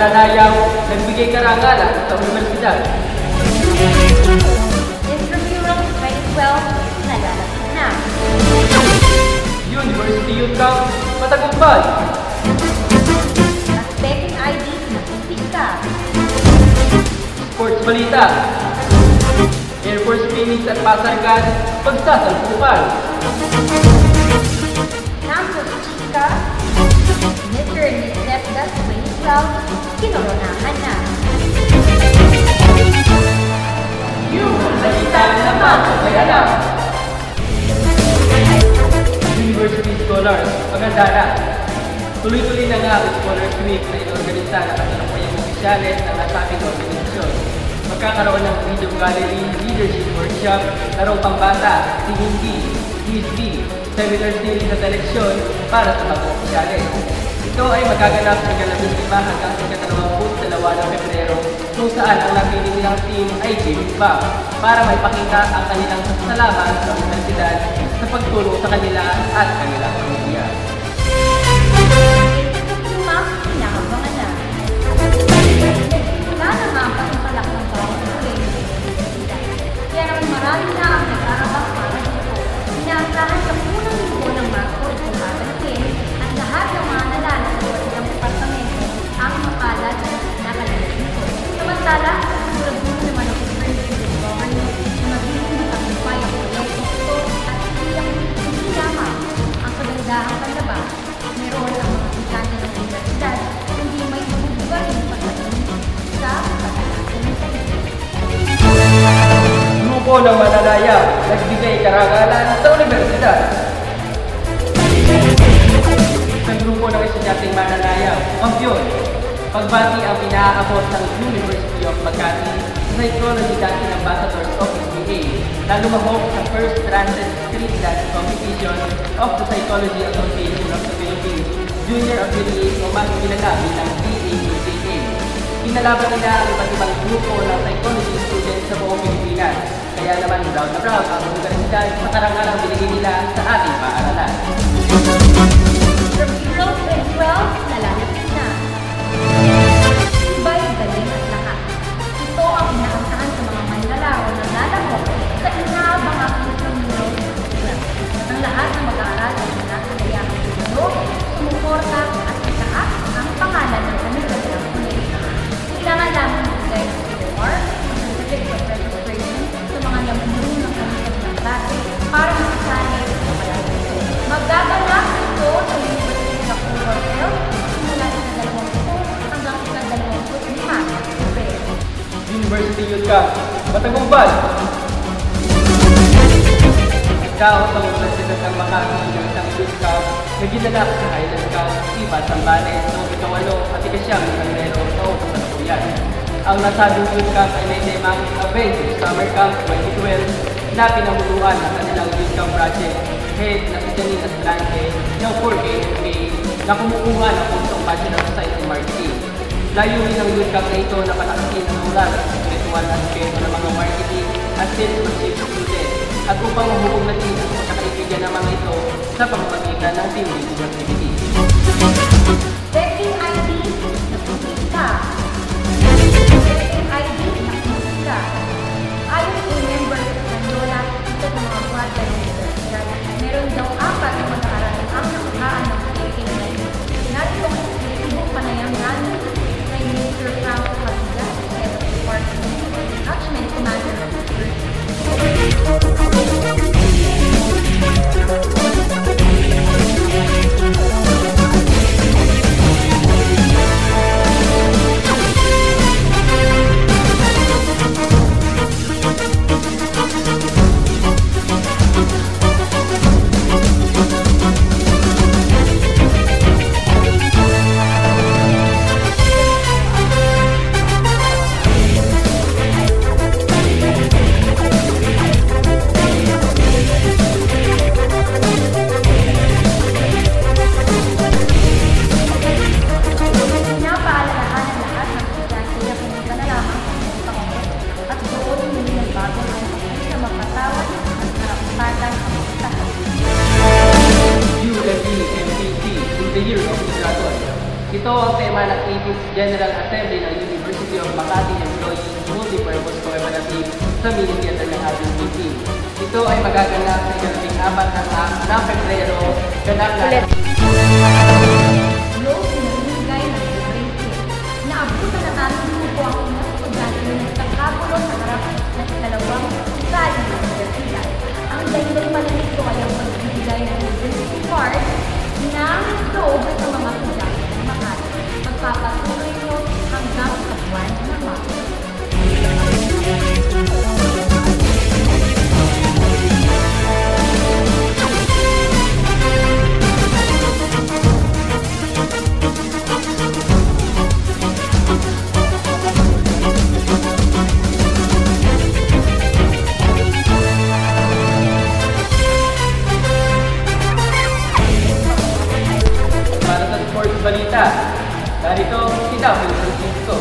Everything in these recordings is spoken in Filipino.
mananayang nagbigay karangalan sa universidad. Intramural 2012, nalalapit na. University Youth Camp, matagumpay. Aspecting ID, nakumpis ka. Sports balita. Air Force Phoenix at Pasargan, pagsasalpukan. Campus Chica, Mr. and Miss Stepdad 2012, kinoronahan na. Yung balita naman, may alam. University Scholars, maganda na. Tuloy-tuloy na nga ang Scholars Week na inorganisa ng kasalukuyang opisyales ng nasabing organisasyon. Magkakaroon ng video gallery, leadership workshop, larong pambata, singing bee, seminar series at eleksyon para sa mga opisyales. Ito ay magaganap sa ika-15 hanggang sa ika-22 ng Pebrero kung saan ang napili nilang team ay giving back para maipakita ang kanilang pasasalamat sa universidad sa pagtulong sa kanila at kanilang pamilya. Mas inahabangan na. Wala na nga ang pagpapalak ng bawat universidad. Kaya naman marami na ang nag-aabang para dito. Inaasahan sa unang linggo ng Marso ito babansin at lahat ng mga nalalagay ng departamento ang makalat na nakalagay dito. Samantala, siguraduhin naman ang Superintendent Government na magiging matagumpay ang proyekto ito at hindi lamang ang kagandahang panlabas. Meron ang mga estudyante ng universidad hindi may mabubugarin pagdating sa pagkakataon ng paligid. Grupo ng mananaya, nagbigay karangalan sa universidad. Sa grupo ng estudyanteng mananaya, kampiyon, pagbati ang pinaaabot ng University of Makati sa Psychology Dancing Ambassadors of SBA na lumahok sa First Transit Street Dance Competition of the Psychology Association of the Philippines Junior Affiliate o mas kilala bilang DAUJA. Pinalaban nila ang iba't ibang grupo ng psychology students sa buong Pilipinas. Kaya naman proud na proud ang universidad sa karangalang binigay nila sa ating paaralan. Intramural 2012, nalalapit na. Iba'y galing at lahat. Ito ang inaasahan sa mga manlalaro na lalahok sa inaabangang Intramural 2012. Ang lahat ng mag-aaral ay nasa sumuporta at itaas ang pangalan ng kanilang college. Kailangan lamang mag-guide for certificate of registration sa mga namuno ng kanilang klase para makasali sa malaki. Magaganap ito sa University of Oregon simula sa 20 hanggang ika-25 Pebrero. University Youth Camp, matagumpay! Ikaw sa Universidad ng Makati ng isang Youth Camp na ginanap sa Highland Camp, Iba, Zambales, noong ika-8 at ika-9 ng Pebrero noong kasalukuyan. Ang nasabing Youth Camp ay may temang Avengers Summer Camp 2012 na pinamuluan ng kanilang Youth Camp Project head na si Janine Astrante ng 4KFK na kumukuha ng puntong Bachelor of Science in Marketing. Layunin ng Youth Camp na ito na patakasin ang ulan at spiritual aspeto ng mga marketing at salesmanship students at upang mahuhog natin ang pagkakaibigan ng mga ito sa pamamagitan ng team building activities. Checking ID, nakumpis ka. Checking ID, nakumpis ka. Ayon kay member ng Mandola, ito ng mga kwarta ng universidad, meron daw 4 na mag-aaral ang nakakaan ng checking ID. Naritong ibang panayam namin kay Mr. Frank Habida, Head of Department of Attachment Commander of the University. General Assembly ng University of Makati Employees Multipurpose Cooperative sa mini theater ng ating meeting. Ito ay magaganap sa ika-4 ng Pebrero, ganap na Loob na binigay ng libreng kit. Naabutan na namin grupo ang mga estudyante na nagkakagulo sa harap ng ikalawang sali ng universidad. Ang dahilan pala nito ay ang pagbibigay ng university card ng loob sa mga estudyante ng Makati. Magpapatuloy ito hanggang sa buwan ng Mayo. para sa sports balita. Narito si Daphne Francisco.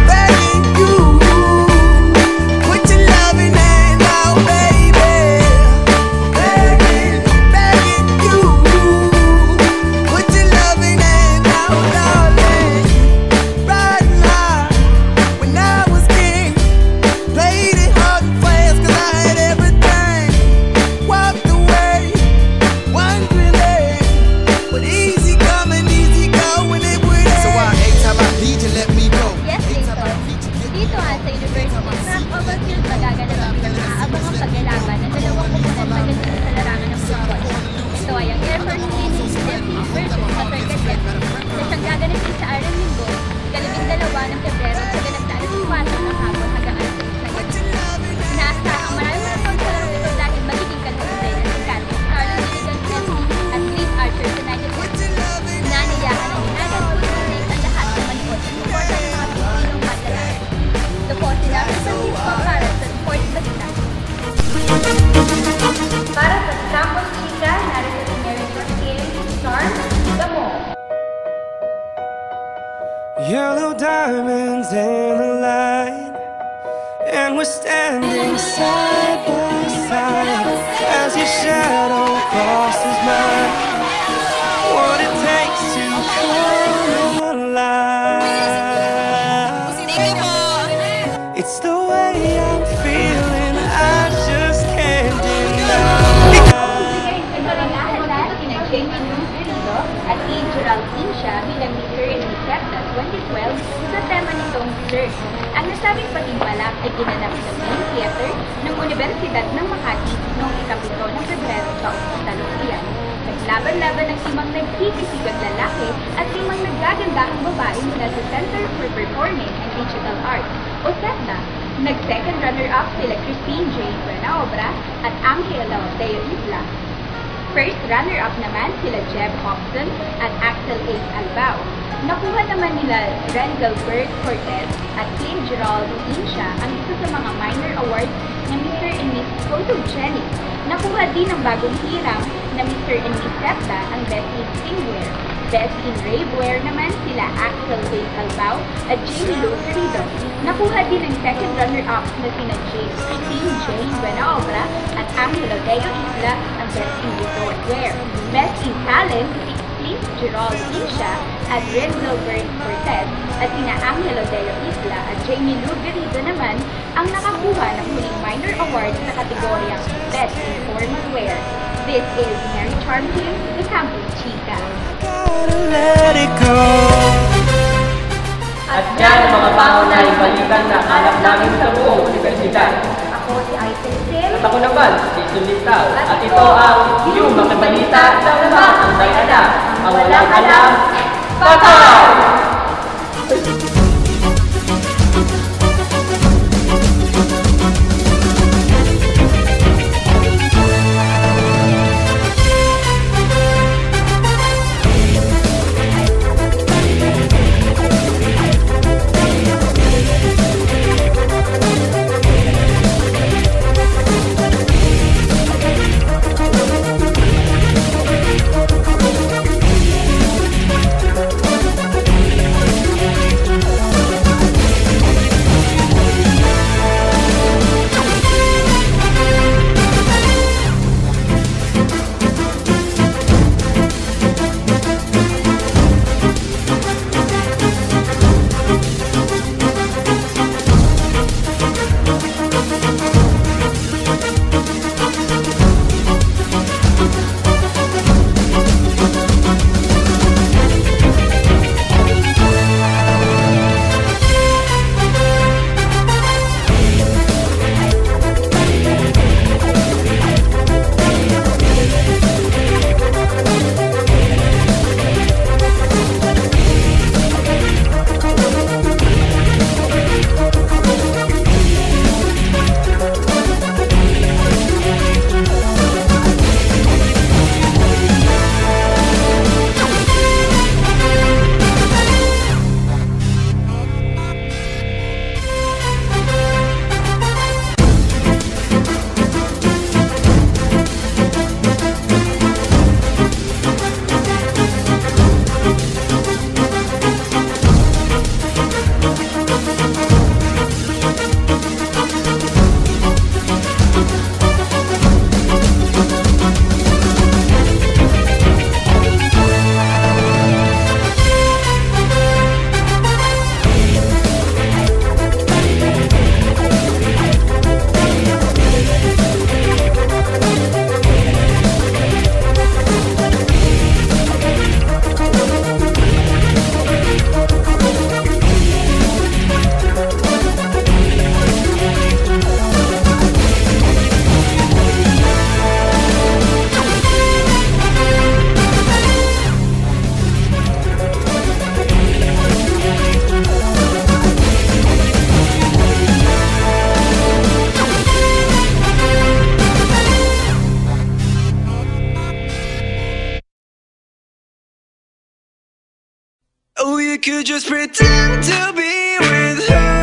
Begging you, put your loving hand out, baby. Begging you, put your loving hand out, darling. Riding high when I was king, played it hard and fast 'cause I had everything. Walked away, wondering, but easy coming, easy going, it would end. So every time I need you, let me go. Yes, Jason. Dito sa University Track Overfield magaganap ang pinag-aabangang paglalaban ng dalawang kupunan pagdating sa larangan ng football. Ito ay ang Air Force Team versus Qatar Cadets na siyang gaganapin sa araw linggo, ika-12 ng Pebrero sa ganap na 4:00 ng hapon hanggang 6:00 ng gabi. Inaasahang maraming marathon sa laro ito dahil magiging kalahusay ng sikat, Carlos Gilligan Messi at Great Archers United States. Inaanayahan ng United States ang lahat na manood at suporta ng mga Pilipinong matalaran. Ito po si Daphne Francisco para sa Sports Balita. Para sa Campus Chika, narito si Mary Jocelyn Charm Damo. Yellow diamonds in the light, and we're standing side by side as your shadow crosses mine. What it takes to come alive. It's the way I'm feeling, I just can't deny. Pinaglalaan sina Jamie Lou Garrido at A. Geraldine siya bilang Mr. and Miss Septa 2012 sa tema nitong Search. Ang nasabing patimpalak ay ginanap sa main theater ng Universidad ng Makati noong ika-7 ng Pebrero taong kasalukuyan. Naglaban-laban ng 5 nagkikisigang lalaki at 5 naggagandahang babae mula sa Center for Performing and Digital Arts o CEDNA. Nag-second runner-up sila Christine J. Buenaobra at Angelo Deo Isla. First runner-up naman sila Jeb Hobson at Axel A. Albao. Nakuha naman nila Randall Bert Cortez at Clint Gerald Insha ang isa sa mga minor awards na Mr. and Miss Photogenic. Nakuha din ang bagong hiram na Mr. and Miss Septa ang Best in Swimwear. Best in Ravewear naman sila Axel A. Albao at Jamie Lou Garrido. Nakuha din ang second runner-up na sina Christine J. Buenaobra at Angelo Deo Isla ang Best in Resort Wear. Best in Talent si Clint Gerald Insha at Randall Bert Cortez at sina Angelo Deo Isla at Jamie Lou Garrido naman ang nakakuha ng huling minor award sa kategoryang Best in Formal Wear. This is Mary Charm Kim, the Campus Chika. Gotta let it go. At yan ang mga pangunahing balita na alam namin sa buong universidad. Ako si Aisel Sil. At ako naman, si Sulitao. At ito ang yung mga balita sa mga tunay alam. Ang walang alam, patay! you could just pretend to be with her.